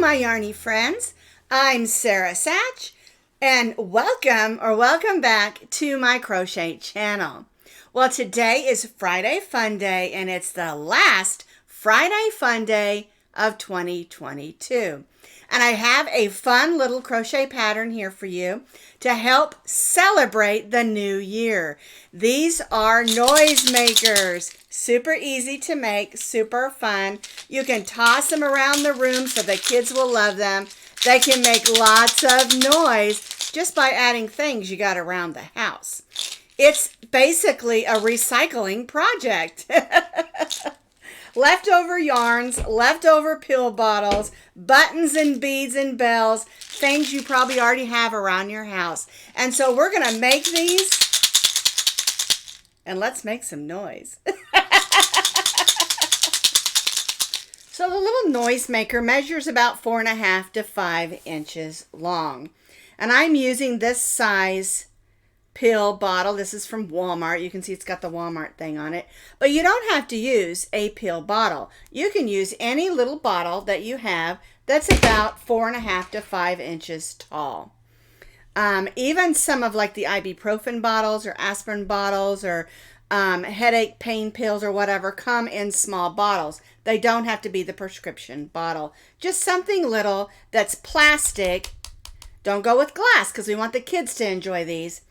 my yarny friends. I'm SAch, and welcome back to my crochet channel. Well, today is Friday Fun Day, and it's the last Friday Fun Day of 2022. And I have a fun little crochet pattern here for you to help celebrate the new year. These are noise makers. Super easy to make, super fun. You can toss them around the room so the kids will love them. They can make lots of noise just by adding things you got around the house. It's basically a recycling project. Leftover yarns, leftover pill bottles, buttons and beads and bells, things you probably already have around your house. And so we're going to make these, and let's make some noise. So the little noise maker measures about 4.5 to 5 inches long. And I'm using this size pill bottle. This is from Walmart. You can see it's got the Walmart thing on it. But you don't have to use a pill bottle. You can use any little bottle that you have that's about 4.5 to 5 inches tall. Even some of like the ibuprofen bottles or aspirin bottles or headache pain pills or whatever come in small bottles. They don't have to be the prescription bottle. Just something little that's plastic. Don't go with glass because we want the kids to enjoy these.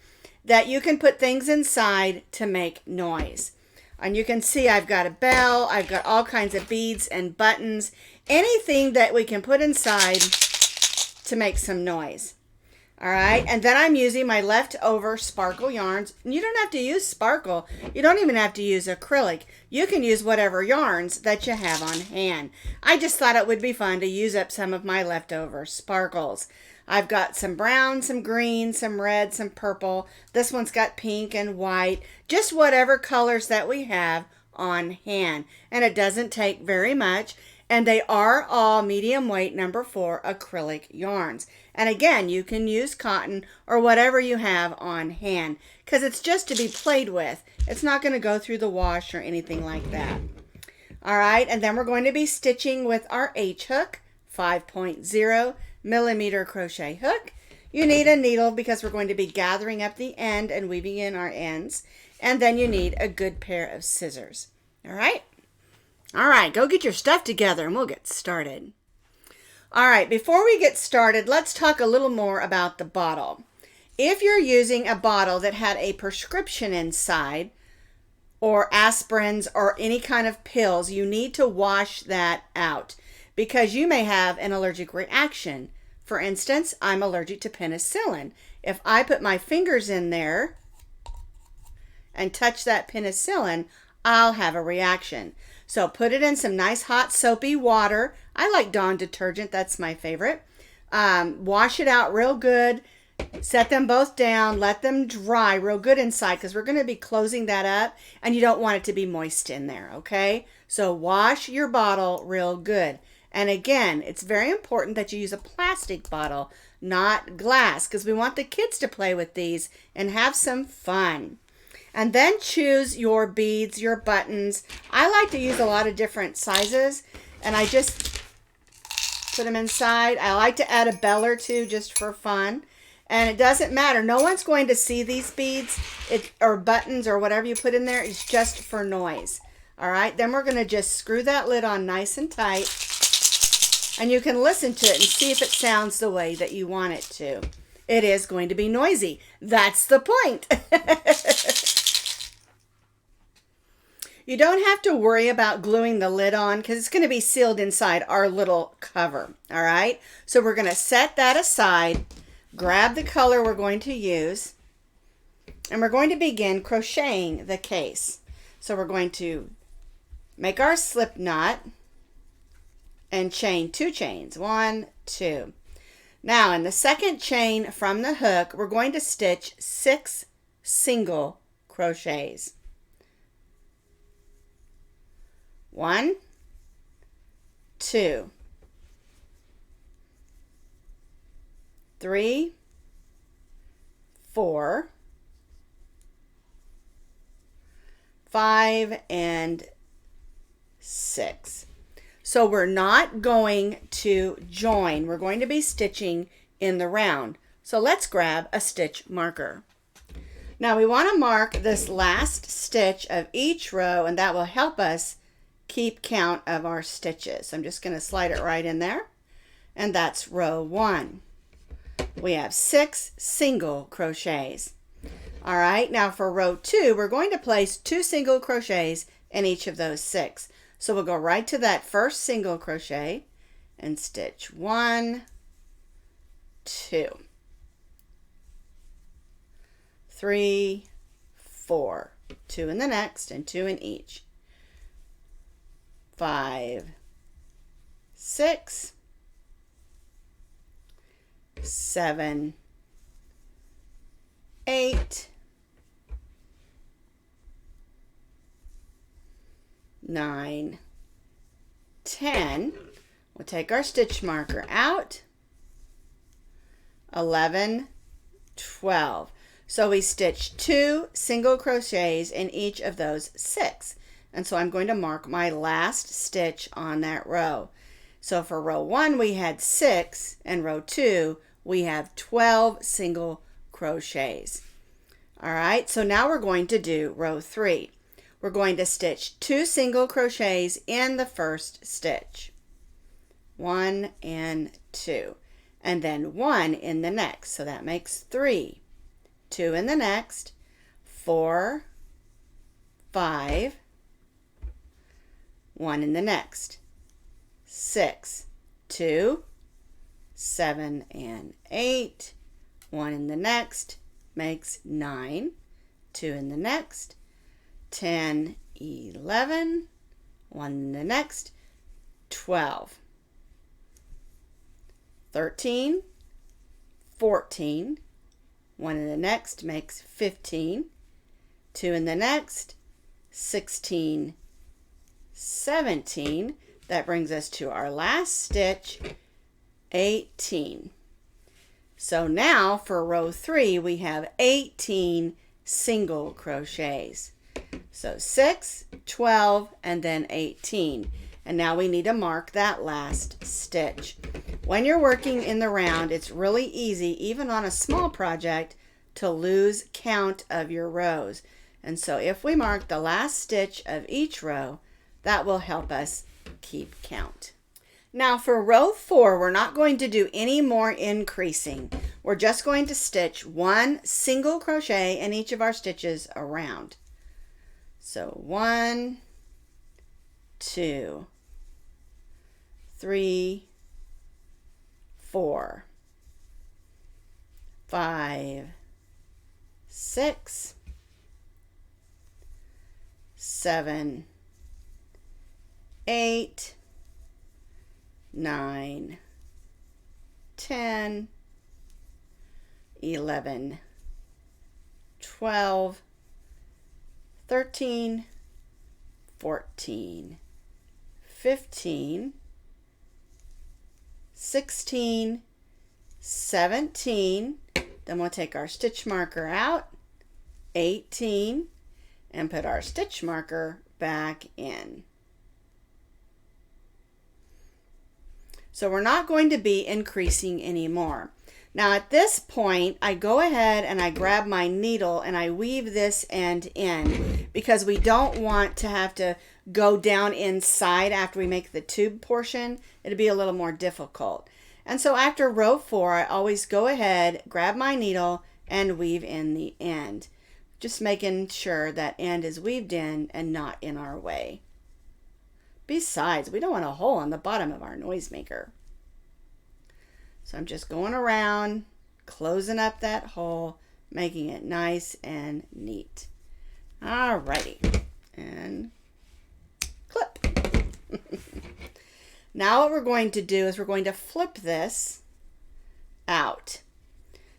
That you can put things inside to make noise. And you can see I've got a bell, I've got all kinds of beads and buttons, anything that we can put inside to make some noise. All right, and then I'm using my leftover sparkle yarns. And you don't have to use sparkle. You don't even have to use acrylic. You can use whatever yarns that you have on hand. I just thought it would be fun to use up some of my leftover sparkles. I've got some brown, some green, some red, some purple. This one's got pink and white. Just whatever colors that we have on hand. And it doesn't take very much. And they are all medium weight number 4 acrylic yarns. And again, you can use cotton or whatever you have on hand. Because it's just to be played with. It's not going to go through the wash or anything like that. All right, and then we're going to be stitching with our H hook, 5.0 millimeter crochet hook. You need a needle because we're going to be gathering up the end and weaving in our ends. And then you need a good pair of scissors. All right? All right, go get your stuff together and we'll get started. All right, before we get started, let's talk a little more about the bottle. If you're using a bottle that had a prescription inside or aspirins or any kind of pills, you need to wash that out because you may have an allergic reaction. For instance, I'm allergic to penicillin. If I put my fingers in there and touch that penicillin, I'll have a reaction. So put it in some nice hot soapy water. I like Dawn detergent. That's my favorite. Wash it out real good. Set them both down. Let them dry real good inside because we're going to be closing that up and you don't want it to be moist in there, okay? So wash your bottle real good. And again, it's very important that you use a plastic bottle, not glass, because we want the kids to play with these and have some fun. And then choose your beads, your buttons. I like to use a lot of different sizes, and I just put them inside. I like to add a bell or two just for fun. And it doesn't matter. No one's going to see these beads or buttons or whatever you put in there. It's just for noise. All right, then we're going to just screw that lid on nice and tight. And you can listen to it and see if it sounds the way that you want it to. It is going to be noisy. That's the point. You don't have to worry about gluing the lid on because it's going to be sealed inside our little cover. All right. So we're going to set that aside, grab the color we're going to use, and we're going to begin crocheting the case. So we're going to make our slip knot and chain 2 chains. 1, 2. Now in the second chain from the hook, we're going to stitch 6 single crochets. 1, 2, 3, 4, 5, and 6. So we're not going to join. We're going to be stitching in the round. So let's grab a stitch marker. Now we want to mark this last stitch of each row, and that will help us keep count of our stitches. So I'm just going to slide it right in there, and that's row 1. We have 6 single crochets. All right, now for row 2, we're going to place 2 single crochets in each of those 6. So we'll go right to that first single crochet and stitch 1, 2, 3, 4, 2 in the next and 2 in each, 5, 6, 7, 8, 9, 10. We'll take our stitch marker out. 11, 12. So we stitch 2 single crochets in each of those 6. And so I'm going to mark my last stitch on that row. So for row 1 we had 6, and row 2 we have 12 single crochets. All right, so now we're going to do row 3. We're going to stitch 2 single crochets in the first stitch. 1 and 2. And then 1 in the next. So that makes 3. 2 in the next. 4, 5. 1 in the next. 6, 2, 7 and 8. 1 in the next makes 9. 2 in the next. 10, 11, 1 in the next, 12, 13, 14, 1 in the next makes 15, 2 in the next, 16, 17. That brings us to our last stitch, 18. So now for row 3 we have 18 single crochets. So 6, 12, and then 18. And now we need to mark that last stitch. When you're working in the round, it's really easy, even on a small project, to lose count of your rows. And so if we mark the last stitch of each row, that will help us keep count. Now for row 4, we're not going to do any more increasing. We're just going to stitch 1 single crochet in each of our stitches around. So 1, 2, 3, 4, 5, 6, 7, 8, 9, 10, 11, 12, 13, 14, 15, 16, 17. Then we'll take our stitch marker out, 18, and put our stitch marker back in. So we're not going to be increasing anymore. Now at this point, I go ahead and I grab my needle and I weave this end in because we don't want to have to go down inside after we make the tube portion. It'll be a little more difficult. And so after row 4, I always go ahead, grab my needle, and weave in the end. Just making sure that end is weaved in and not in our way. Besides, we don't want a hole on the bottom of our noisemaker. So I'm just going around, closing up that hole, making it nice and neat. Alrighty, and clip. Now what we're going to do is we're going to flip this out.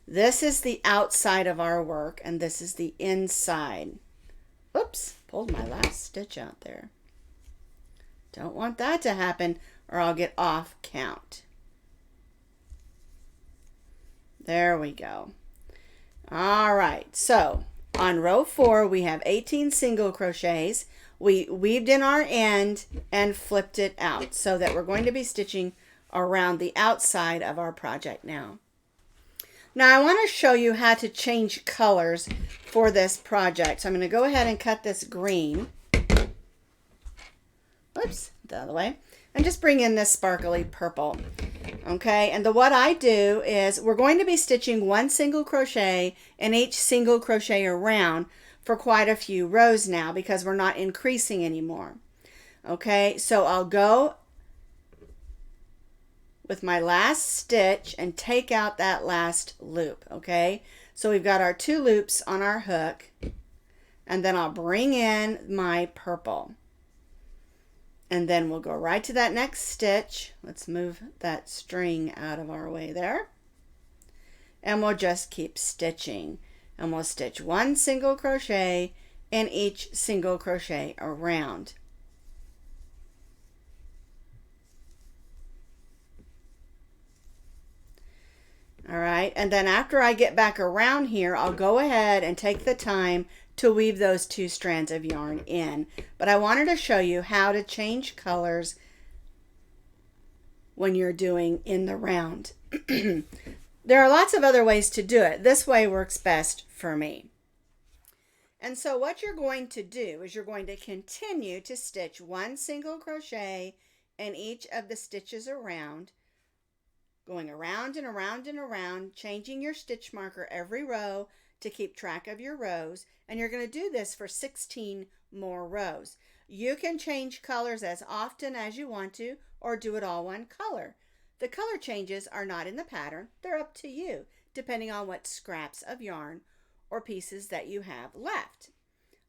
This is the outside of our work, and this is the inside. Oops, pulled my last stitch out there. Don't want that to happen, or I'll get off count. There we go. All right, so on row 4, we have 18 single crochets. we weaved in our end and flipped it out, so that we're going to be stitching around the outside of our project now. Now I want to show you how to change colors for this project. So I'm going to go ahead and cut this green. Oops, the other way. And just bring in this sparkly purple. Okay, and what I do is we're going to be stitching one single crochet in each single crochet around for quite a few rows now, because we're not increasing anymore. Okay, so I'll go with my last stitch and take out that last loop. Okay, so we've got our 2 loops on our hook, and then I'll bring in my purple, and then we'll go right to that next stitch. Let's move that string out of our way there, and we'll just keep stitching, and we'll stitch one single crochet in each single crochet around. All right, and then after I get back around here, I'll go ahead and take the time to weave those 2 strands of yarn in. But I wanted to show you how to change colors when you're doing in the round. There are lots of other ways to do it. This way works best for me. And so what you're going to do is you're going to continue to stitch one single crochet in each of the stitches around, going around and around and around, changing your stitch marker every row to keep track of your rows. And you're going to do this for 16 more rows. You can change colors as often as you want to, or do it all one color. The color changes are not in the pattern. They're up to you, depending on what scraps of yarn or pieces that you have left.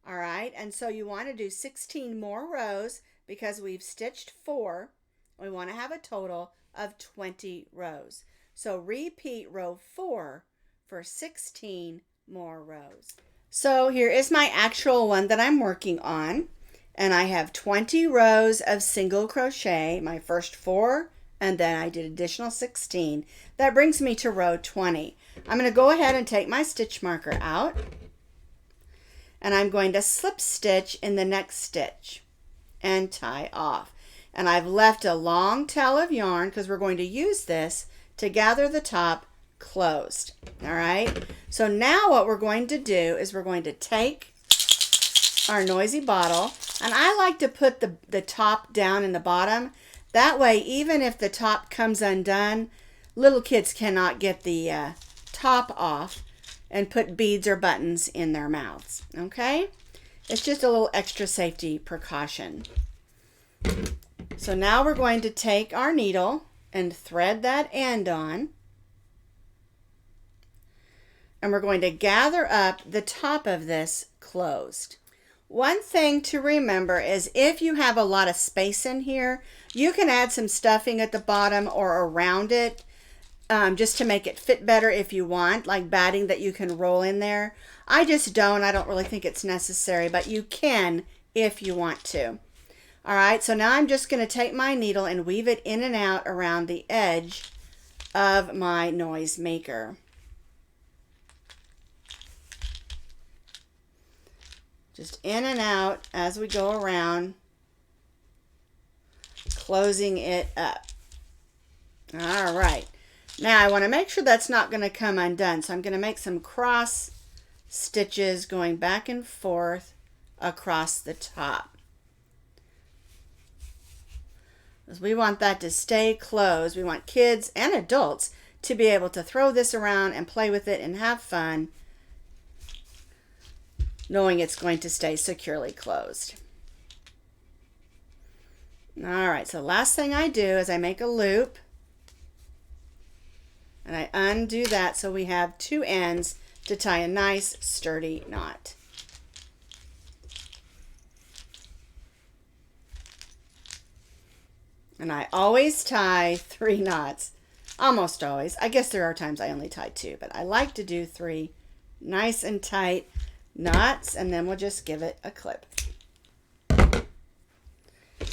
All right, and so you want to do 16 more rows, because we've stitched 4. We want to have a total of 20 rows. So repeat row 4 for 16 more rows. So here is my actual one that I'm working on, and I have 20 rows of single crochet, my first 4, and then I did additional 16. That brings me to row 20. I'm going to go ahead and take my stitch marker out, and I'm going to slip stitch in the next stitch and tie off. And I've left a long tail of yarn because we're going to use this to gather the top closed. All right, so now what we're going to do is we're going to take our noisy bottle, and I like to put the top down in the bottom. That way, even if the top comes undone, little kids cannot get the top off and put beads or buttons in their mouths. Okay, it's just a little extra safety precaution. So now we're going to take our needle and thread that end on, and we're going to gather up the top of this closed. One thing to remember is if you have a lot of space in here, you can add some stuffing at the bottom or around it, just to make it fit better if you want, like batting that you can roll in there. I just don't. I don't really think it's necessary, but you can if you want to. All right, so now I'm just going to take my needle and weave it in and out around the edge of my noise maker. Just in and out as we go around, closing it up. All right, now I want to make sure that's not going to come undone, so I'm going to make some cross stitches going back and forth across the top. Because we want that to stay closed. We want kids and adults to be able to throw this around and play with it and have fun, knowing it's going to stay securely closed. All right, so last thing I do is I make a loop, and I undo that so we have 2 ends to tie a nice sturdy knot. And I always tie 3 knots, almost always. I guess there are times I only tie 2, but I like to do 3 nice and tight knots, and then we'll just give it a clip.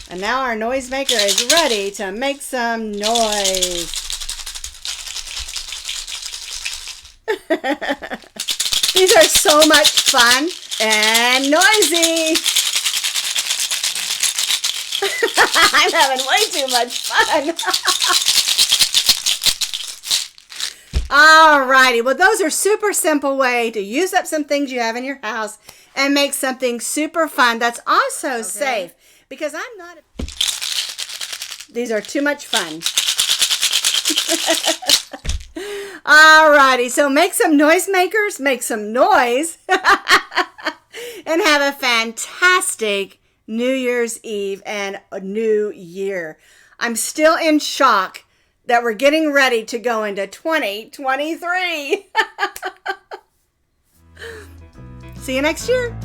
And now our noise maker is ready to make some noise. These are so much fun and noisy. I'm having way too much fun. Alrighty, well those are super simple way to use up some things you have in your house and make something super fun that's also safe, because I'm not, these are too much fun. Alrighty, so make some noisemakers, make some noise, and have a fantastic New Year's Eve and a new year. I'm still in shock that we're getting ready to go into 2023. See you next year.